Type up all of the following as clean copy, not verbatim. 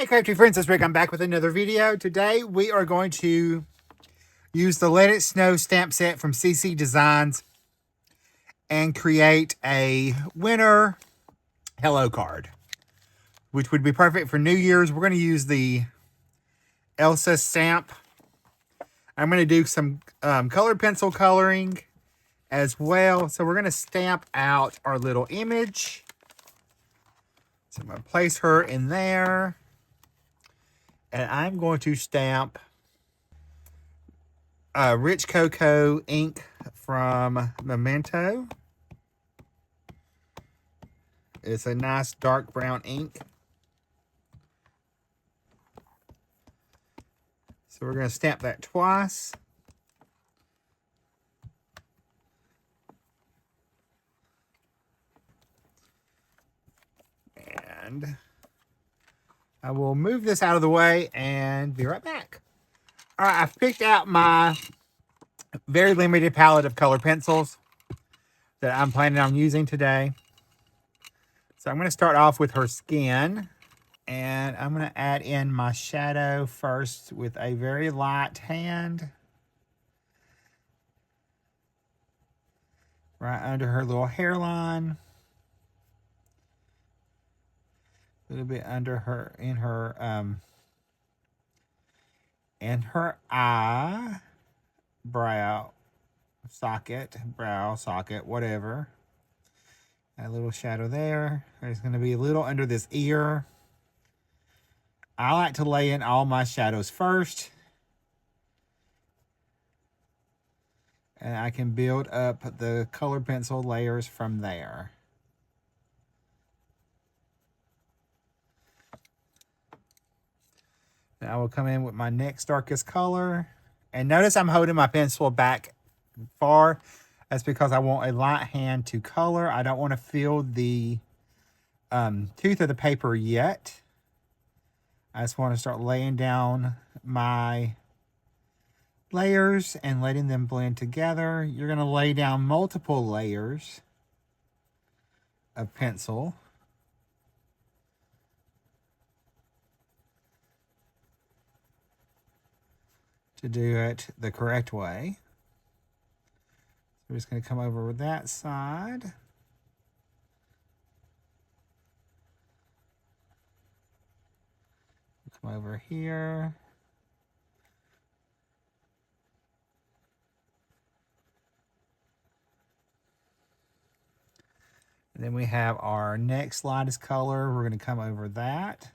Hey crafty friends, it's Rick. I'm back with another video. Today we are going to use the Let It Snow stamp set from CC Designs and create a winter hello card, which would be perfect for New Year's. We're going to use the Elisa stamp. I'm going to do some colored pencil coloring as well. So we're going to stamp out our little image. So I'm going to place her in there. And I'm going to stamp Rich Cocoa Ink from Memento. It's a nice dark brown ink. So we're going to stamp that twice. And I will move this out of the way and be right back. All right, I've picked out my very limited palette of color pencils that I'm planning on using today. So I'm going to start off with her skin. And I'm going to add in my shadow first with a very light hand. Right under her little hairline. A little bit under her, in her eye, brow socket, whatever. A little shadow there. There's going to be a little under this ear. I like to lay in all my shadows first. And I can build up the colored pencil layers from there. Now I will come in with my next darkest color. And notice I'm holding my pencil back far. That's because I want a light hand to color. I don't want to feel the tooth of the paper yet. I just want to start laying down my layers and letting them blend together. You're going to lay down multiple layers of pencil. To do it the correct way. So we're just going to come over with that side. Come over here. And then we have our next lightest color. We're going to come over that.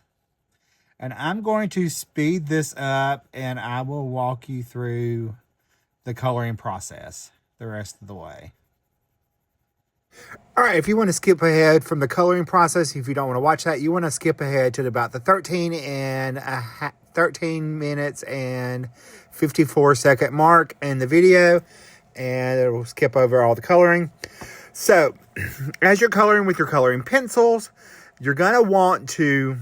And I'm going to speed this up and I will walk you through the coloring process the rest of the way. All right, if you want to skip ahead from the coloring process, if you don't want to watch that, you want to skip ahead to about the 13 minutes and 54-second mark in the video, and it will skip over all the coloring. So, as you're coloring with your coloring pencils, you're going to want to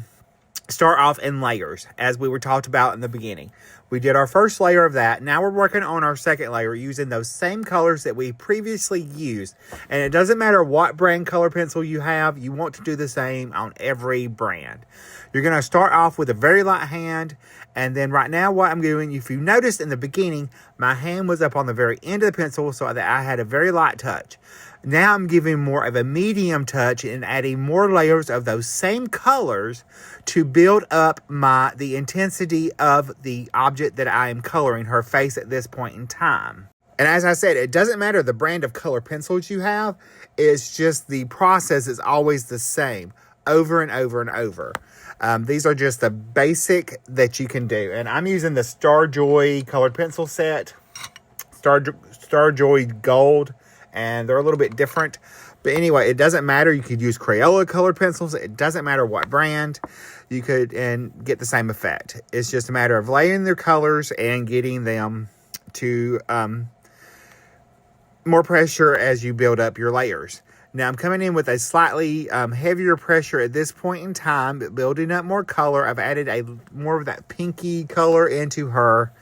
start off in layers, as we were talked about in the beginning. We did our first layer of that. Now we're working on our second layer using those same colors that we previously used. And it doesn't matter what brand color pencil you have, you want to do the same on every brand. You're going to start off with a very light hand. And then right now what I'm doing, if you noticed in the beginning, my hand was up on the very end of the pencil so that I had a very light touch. Now I'm giving more of a medium touch and adding more layers of those same colors to build up the intensity of the object that I am coloring, her face at this point in time. And as I said, it doesn't matter the brand of color pencils you have. It's just the process is always the same over and over and over. These are just the basic that you can do. And I'm using the Starjoy colored pencil set, Starjoy Gold. And they're a little bit different. But anyway, it doesn't matter. You could use Crayola colored pencils. It doesn't matter what brand. You could and get the same effect. It's just a matter of laying their colors and getting them to more pressure as you build up your layers. Now I'm coming in with a slightly heavier pressure at this point in time, but building up more color. I've added more of that pinky color into her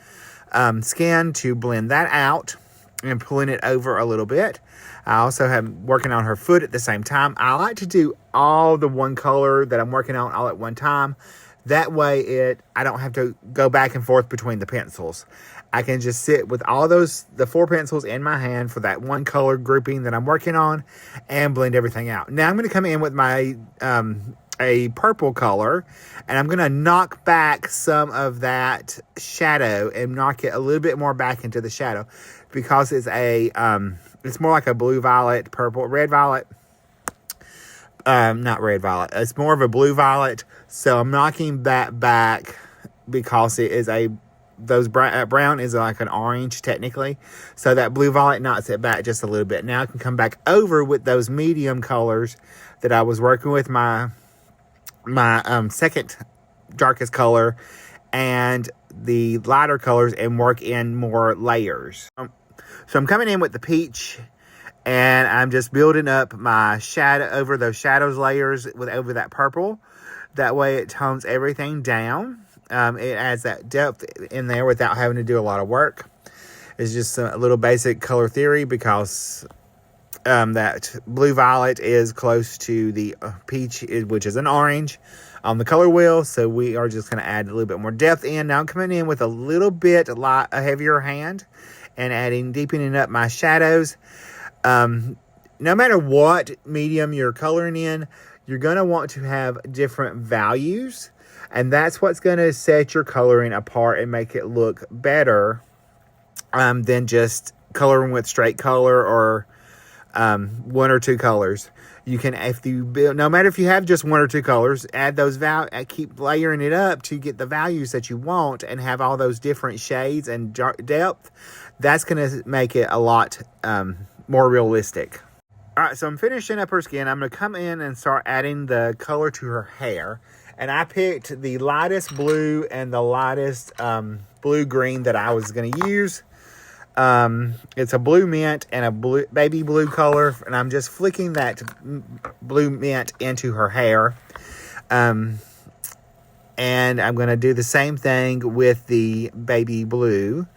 skin to blend that out and pulling it over a little bit. I also am working on her foot at the same time. I like to do all the one color that I'm working on all at one time That way I don't have to go back and forth between the pencils. I can just sit with all the 4 pencils in my hand for that one color grouping that I'm working on and blend everything out. Now I'm going to come in with my a purple color, and I'm going to knock back some of that shadow and knock it a little bit more back into the shadow, because it's it's more like a blue violet, purple, red violet. Not red violet. It's more of a blue violet. So I'm knocking that back because it is brown is like an orange technically. So that blue violet knocks it back just a little bit. Now I can come back over with those medium colors that I was working with my second darkest color and the lighter colors and work in more layers. So I'm coming in with the peach, and I'm just building up my shadow over those shadows layers over that purple. That way it tones everything down. It adds that depth in there without having to do a lot of work. It's just a little basic color theory, because that blue violet is close to the peach, which is an orange, on the color wheel. So we are just going to add a little bit more depth in. Now I'm coming in with a little bit a heavier hand and deepening up my shadows. No matter what medium you're coloring in, you're going to want to have different values. And that's what's going to set your coloring apart and make it look better than just coloring with straight color or 1 or 2 colors. You can, no matter if you have just 1 or 2 colors, add those keep layering it up to get the values that you want and have all those different shades and depth. That's going to make it a lot more realistic. All right, so I'm finishing up her skin. I'm going to come in and start adding the color to her hair. And I picked the lightest blue and the lightest blue-green that I was going to use. It's a blue mint and a baby blue color. And I'm just flicking that blue mint into her hair. And I'm going to do the same thing with the baby blue.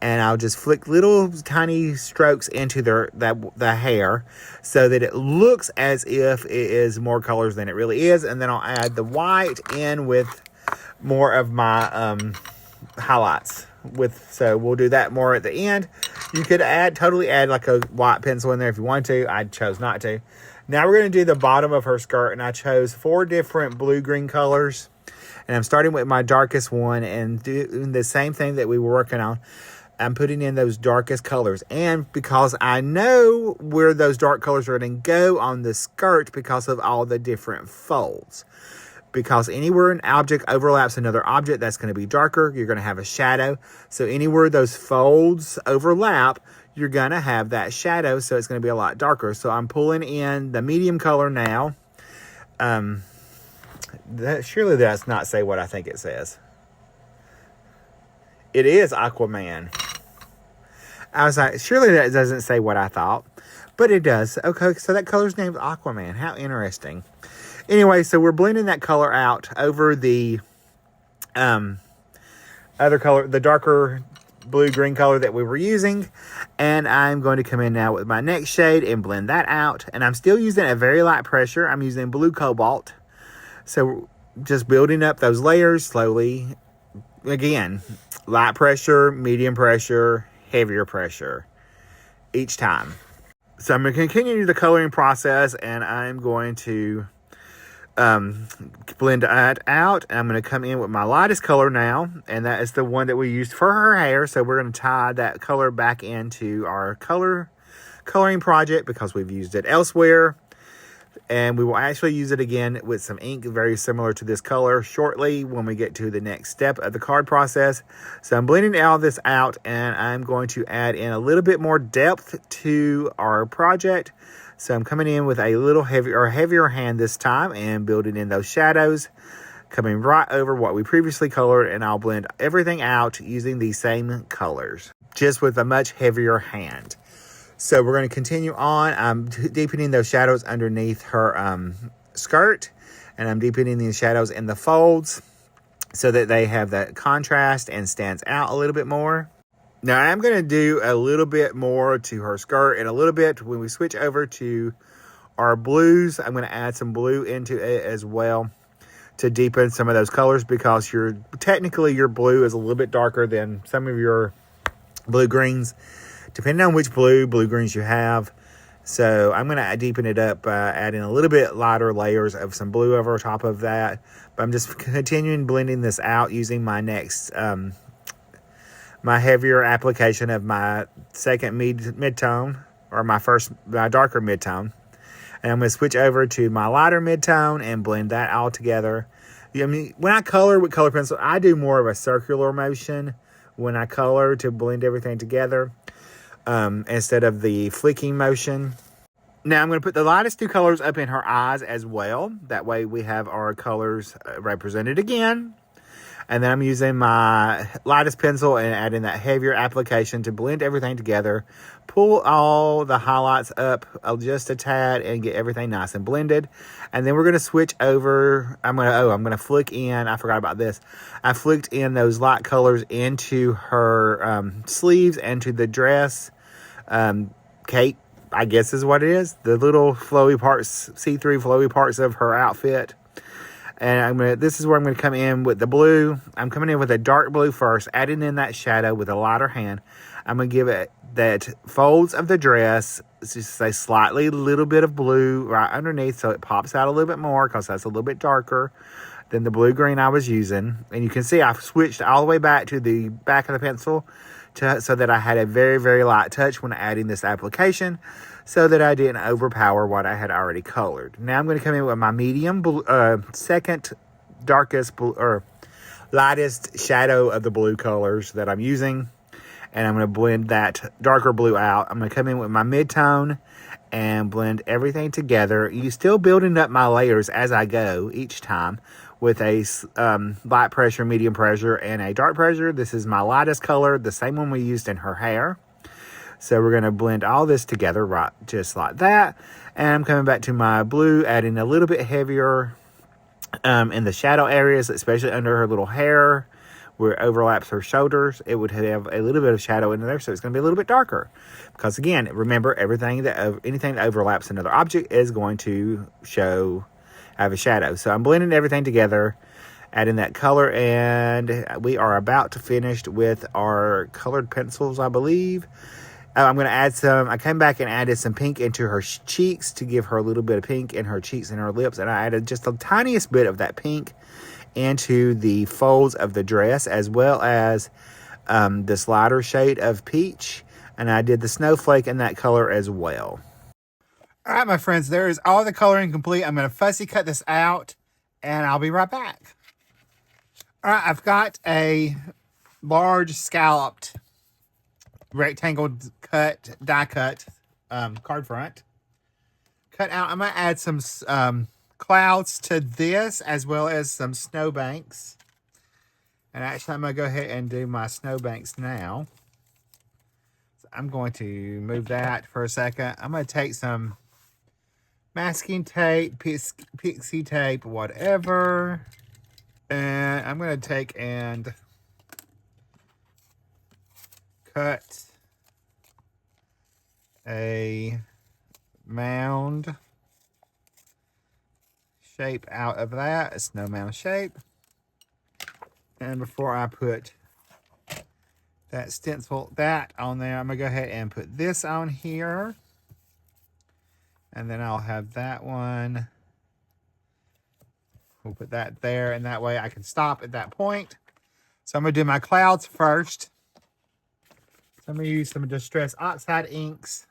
And I'll just flick little tiny strokes into the hair so that it looks as if it is more colors than it really is. And then I'll add the white in with more of my highlights. So we'll do that more at the end. You could totally add like a white pencil in there if you want to. I chose not to. Now we're going to do the bottom of her skirt, and I chose 4 different blue-green colors. And I'm starting with my darkest one and doing the same thing that we were working on. I'm putting in those darkest colors. And because I know where those dark colors are going to go on the skirt because of all the different folds. Because anywhere an object overlaps another object, that's going to be darker. You're going to have a shadow. So anywhere those folds overlap, you're going to have that shadow. So it's going to be a lot darker. So I'm pulling in the medium color now. Surely that does not say what I think it says. It is Aquaman. I was like, surely that doesn't say what I thought. But it does. Okay, so that color's named Aquaman. How interesting. Anyway, so we're blending that color out over the other color, the darker blue-green color that we were using. And I'm going to come in now with my next shade and blend that out. And I'm still using a very light pressure. I'm using blue cobalt. So just building up those layers slowly. Again, light pressure, medium pressure, heavier pressure each time. So I'm going to continue the coloring process, and I'm going to blend that out. And I'm going to come in with my lightest color now, and that is the one that we used for her hair. So we're going to tie that color back into our coloring project because we've used it elsewhere. And we will actually use it again with some ink very similar to this color shortly when we get to the next step of the card process. So I'm blending all this out, and I'm going to add in a little bit more depth to our project. So I'm coming in with a little heavier hand this time and building in those shadows, coming right over what we previously colored, and I'll blend everything out using these same colors, just with a much heavier hand. So we're going to continue on. I'm deepening those shadows underneath her skirt, and I'm deepening these shadows in the folds so that they have that contrast and stands out a little bit more. Now I'm going to do a little bit more to her skirt, and a little bit when we switch over to our blues, I'm going to add some blue into it as well to deepen some of those colors, because technically your blue is a little bit darker than some of your blue greens, depending on which blue greens you have. So I'm going to deepen it up by adding a little bit lighter layers of some blue over top of that. But I'm just continuing blending this out using my next, my heavier application of my second mid-tone, or my darker mid-tone. And I'm going to switch over to my lighter mid-tone and blend that all together. I mean, when I color with color pencil, I do more of a circular motion when I color to blend everything together, instead of the flicking motion. Now I'm going to put the lightest two colors up in her eyes as well. That way we have our colors represented again. And then I'm using my lightest pencil and adding that heavier application to blend everything together. Pull all the highlights up just a tad and get everything nice and blended. And then we're going to switch over. I'm going to flick in. I forgot about this. I flicked in those light colors into her sleeves and to the dress cape, I guess is what it is. The little flowy parts, see-through flowy parts of her outfit. And this is where I'm going to come in with the blue. I'm coming in with a dark blue first, adding in that shadow with a lighter hand. I'm going to give it that folds of the dress, just a slightly little bit of blue right underneath, so it pops out a little bit more, because that's a little bit darker than the blue-green I was using. And you can see I've switched all the way back to the back of the pencil so that I had a very, very light touch when adding this application, so that I didn't overpower what I had already colored. Now I'm going to come in with my medium blue, second darkest blue, or lightest shadow of the blue colors that I'm using. And I'm going to blend that darker blue out. I'm going to come in with my mid-tone and blend everything together. You still building up my layers as I go each time with a light pressure, medium pressure, and a dark pressure. This is my lightest color, the same one we used in her hair. So we're going to blend all this together right just like that. And I'm coming back to my blue, adding a little bit heavier in the shadow areas, especially under her little hair where it overlaps her shoulders. It would have a little bit of shadow in there, so it's going to be a little bit darker. Because again, remember, anything that overlaps another object is going to have a shadow. So I'm blending everything together, adding that color, and we are about to finish with our colored pencils, I believe. I'm going to add I came back and added some pink into her cheeks to give her a little bit of pink in her cheeks and her lips. And I added just the tiniest bit of that pink into the folds of the dress, as well as this lighter shade of peach. And I did the snowflake in that color as well. All right, my friends, there is all the coloring complete. I'm going to fussy cut this out, and I'll be right back. All right, I've got a large scalloped rectangle die cut card front cut out. I'm going to add some clouds to this, as well as some snowbanks. And actually, I'm going to go ahead and do my snowbanks now. So I'm going to move that for a second. I'm going to take some masking tape, pixie tape, whatever. And I'm going to take and cut a mound shape out of that, a snow mound shape. And before I put that stencil, on there, I'm going to go ahead and put this on here. And then I'll have that one. We'll put that there, and that way I can stop at that point. So I'm going to do my clouds first. So I'm going to use some Distress Oxide Inks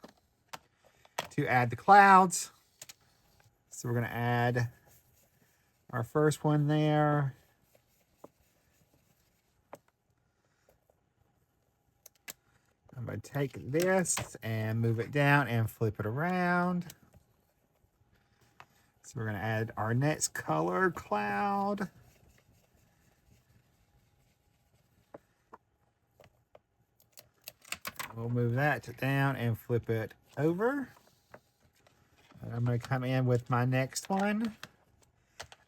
to add the clouds. So we're going to add our first one there. I'm going to take this and move it down and flip it around. So we're going to add our next color cloud. We'll move that down and flip it over. And I'm going to come in with my next one.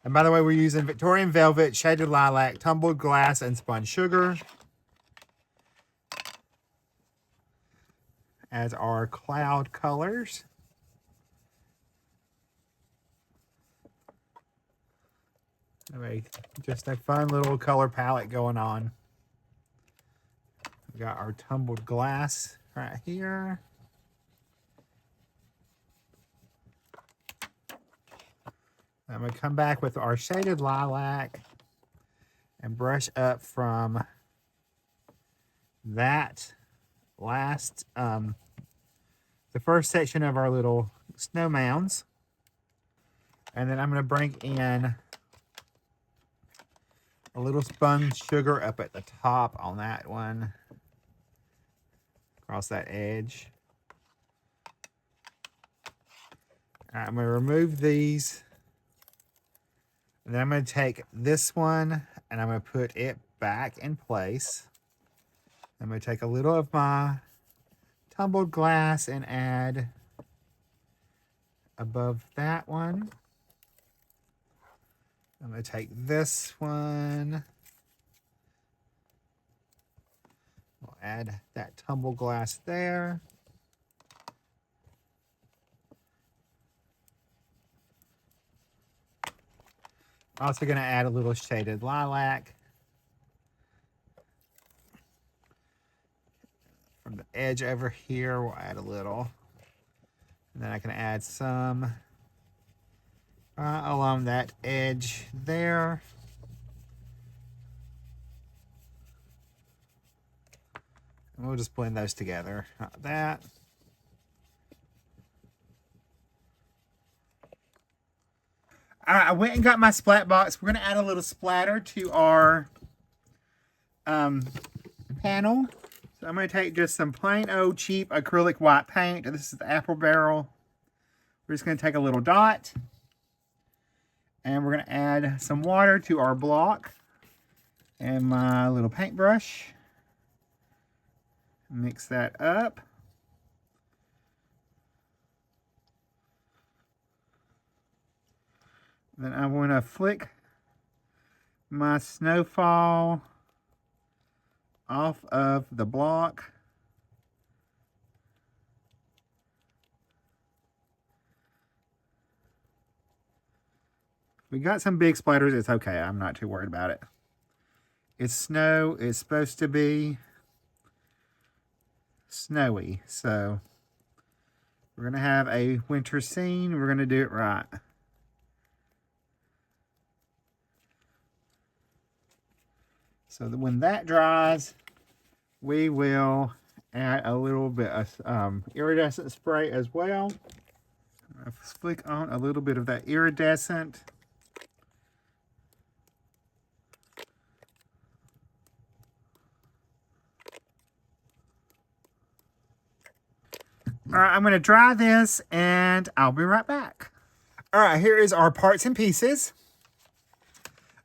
And by the way, we're using Victorian Velvet, Shaded Lilac, Tumbled Glass, and Spun Sugar as our cloud colors. Anyway, just a fun little color palette going on. We got our tumbled glass right here. I'm going to come back with our shaded lilac and brush up from that last, the first section of our little snow mounds. And then I'm going to bring in a little spun sugar up at the top on that one, across that edge. All right, I'm going to remove these. And then I'm going to take this one and I'm going to put it back in place. I'm going to take a little of my tumbled glass and add above that one. I'm going to take this one. We'll add that tumbled glass there. Also going to add a little shaded lilac from the edge over here. We'll add a little. And then I can add some along that edge there. And we'll just blend those together. Like that. All right, I went and got my splat box. We're going to add a little splatter to our panel. So I'm going to take just some plain old cheap acrylic white paint. This is the Apple Barrel. We're just going to take a little dot. And we're going to add some water to our block. And my little paintbrush. Mix that up. Then I want to flick my snowfall off of the block. We got some big splatters. It's okay. I'm not too worried about it. It's snow. It's supposed to be snowy. So we're going to have a winter scene. We're going to do it right. So that when that dries, we will add a little bit of iridescent spray as well. Let's flick on a little bit of that iridescent. All right, I'm going to dry this and I'll be right back. All right, here is our parts and pieces.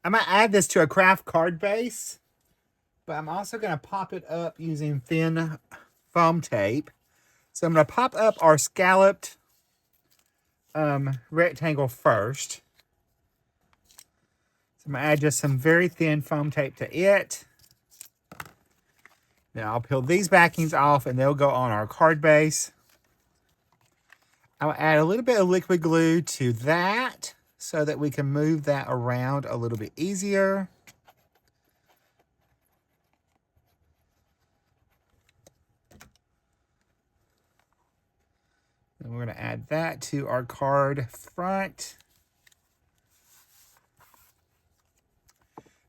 I'm going to add this to a craft card base, but I'm also going to pop it up using thin foam tape. So I'm going to pop up our scalloped rectangle first. So I'm going to add just some very thin foam tape to it. Then I'll peel these backings off and they'll go on our card base. I'll add a little bit of liquid glue to that so that we can move that around a little bit easier. And we're going to add that to our card front.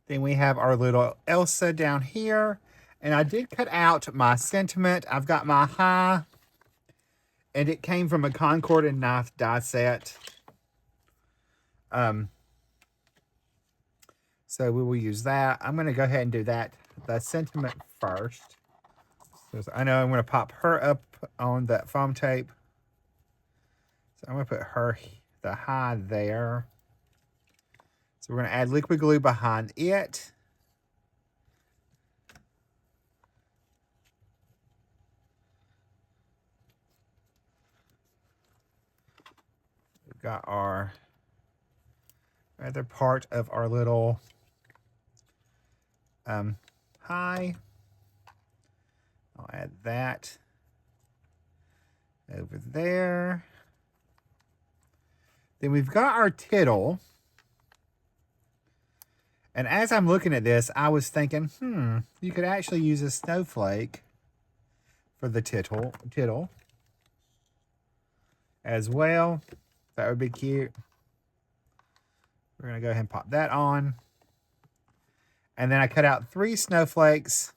Then we have our little Elisa down here. And I did cut out my sentiment. I've got my high. And it came from a Concord and knife die set. So we will use that. I'm going to go ahead and do that, the sentiment first. So I know I'm going to pop her up on that foam tape. So I'm going to put her, the high there. So we're going to add liquid glue behind it. We've got our other part of our little high. I'll add that over there. Then we've got our tittle. And as I'm looking at this, I was thinking, you could actually use a snowflake for the tittle as well. That would be cute. We're going to go ahead and pop that on. And then I cut out 3 snowflakes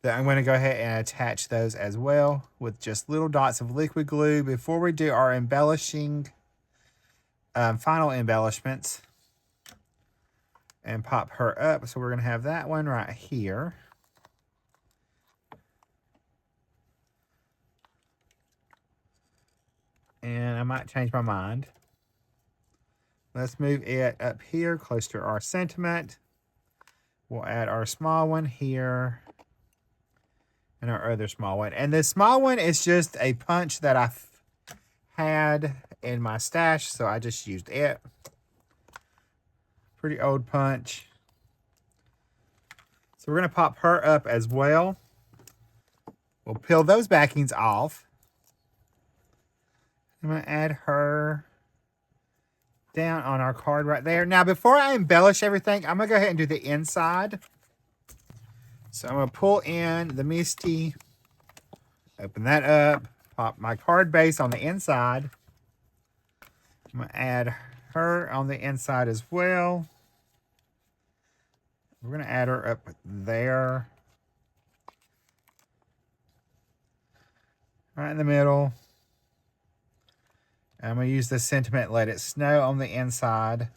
that I'm going to go ahead and attach those as well with just little dots of liquid glue before we do our embellishing, final embellishments. And pop her up. So we're going to have that one right here. And I might change my mind. Let's move it up here close to our sentiment. We'll add our small one here. And our other small one. And this small one is just a punch that I had in my stash. So I just used it. Pretty old punch. So we're going to pop her up as well. We'll peel those backings off. I'm going to add her down on our card right there. Now, before I embellish everything, I'm going to go ahead and do the inside. So I'm going to pull in the Misty, open that up, pop my card base on the inside. I'm going to add her on the inside as well. We're going to add her up there. Right in the middle. I'm going to use the sentiment, let it snow on the inside.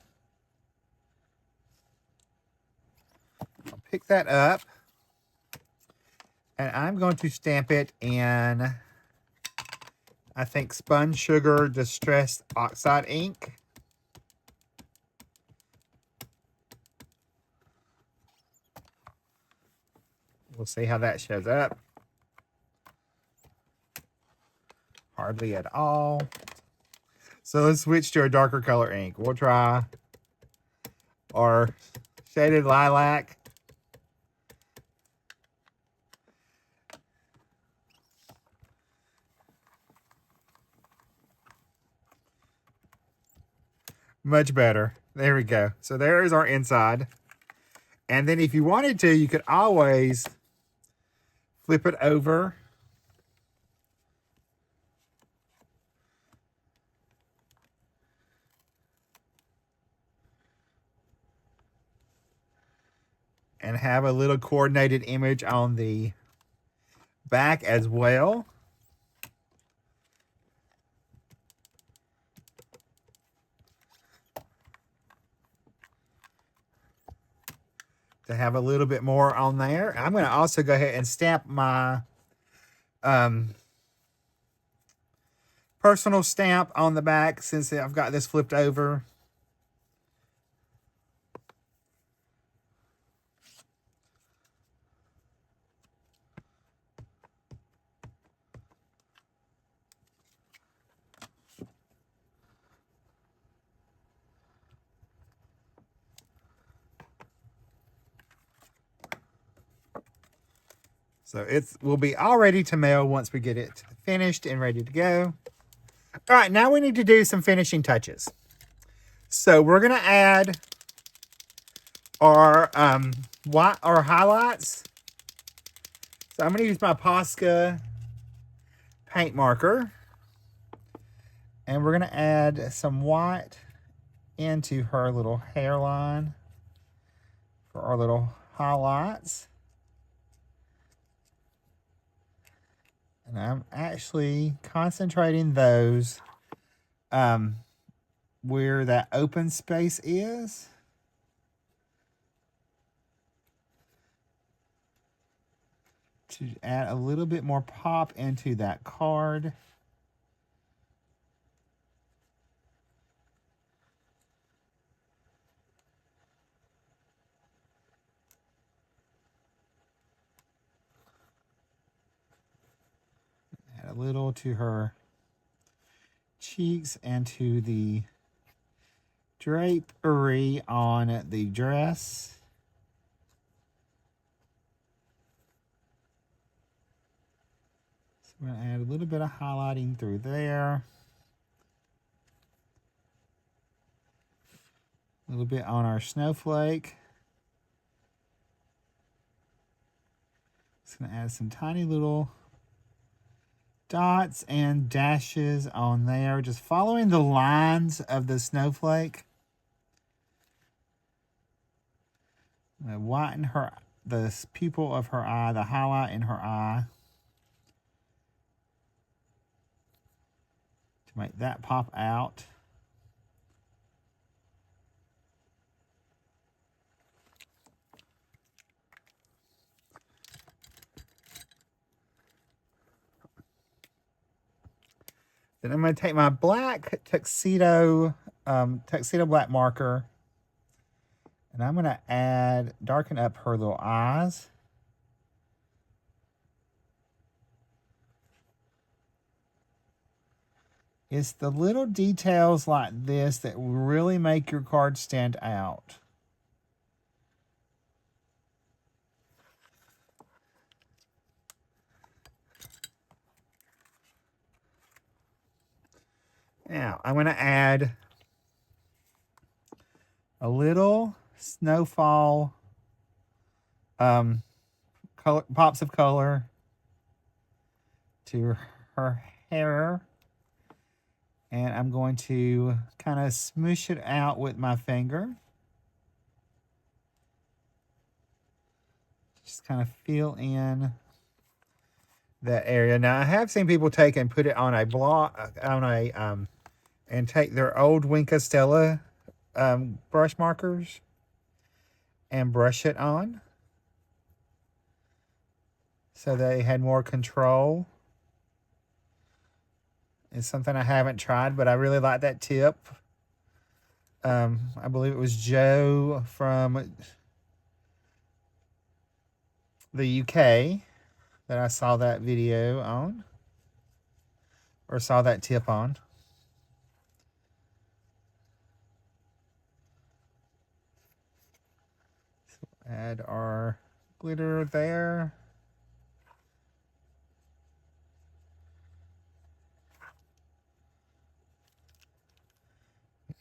I'll pick that up. And I'm going to stamp it in, I think, Spun Sugar Distress Oxide Ink. We'll see how that shows up. Hardly at all. So let's switch to a darker color ink. We'll try our shaded lilac. Much better. There we go. So there is our inside. And then if you wanted to, you could always flip it over. And have a little coordinated image on the back as well. To have a little bit more on there. I'm going to also go ahead and stamp my personal stamp on the back since I've got this flipped over. So it will be all ready to mail once we get it finished and ready to go. All right, now we need to do some finishing touches. So we're going to add our highlights. So I'm going to use my Posca paint marker. And we're going to add some white into her little hairline for our little highlights. And I'm actually concentrating those where that open space is. To add a little bit more pop into that card. Add a little to her cheeks and to the drapery on the dress. So I'm going to add a little bit of highlighting through there. A little bit on our snowflake. Just going to add some tiny little dots and dashes on there, just following the lines of the snowflake. I'm going to whiten the pupil of her eye, the highlight in her eye, to make that pop out. Then I'm going to take my black tuxedo black marker, and I'm going to darken up her little eyes. It's the little details like this that will really make your card stand out. Now, I'm going to add a little snowfall pops of color to her hair. And I'm going to kind of smoosh it out with my finger. Just kind of fill in that area. Now, I have seen people take and put it on a block, and take their old Wink Stella brush markers and brush it on, so they had more control. It's something I haven't tried, but I really like that tip. I believe it was Joe from the UK that I saw that video on, or saw that tip on. So add our glitter there.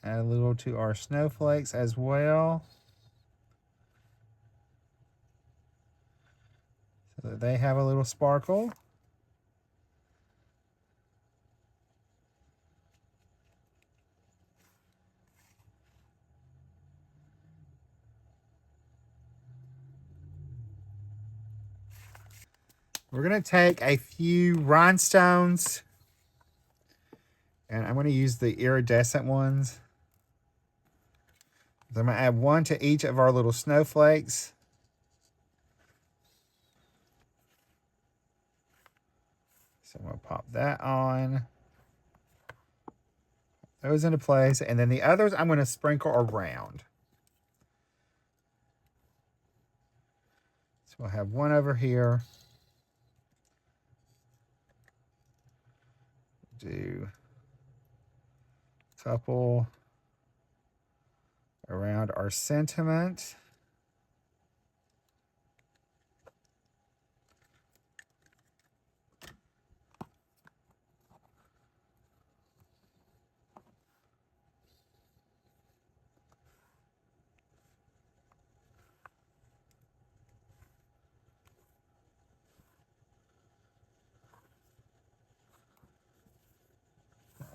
Add a little to our snowflakes as well, so that they have a little sparkle. We're going to take a few rhinestones, and I'm going to use the iridescent ones. So I'm going to add one to each of our little snowflakes. So I'm going to pop that on. Those into place. And then the others I'm going to sprinkle around. So we'll have one over here. Do a couple around our sentiment.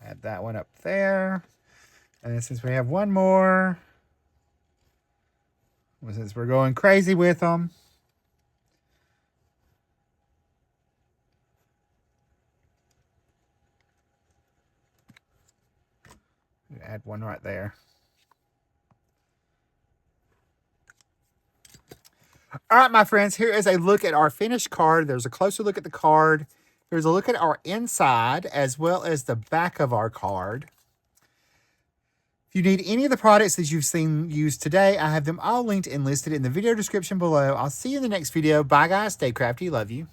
Add that one up there. And then since we have one more, well, since we're going crazy with them, add one right there. All right, my friends, here is a look at our finished card. There's a closer look at the card. Here's a look at our inside as well as the back of our card. If you need any of the products that you've seen used today, I have them all linked and listed in the video description below. I'll see you in the next video. Bye, guys. Stay crafty. Love you.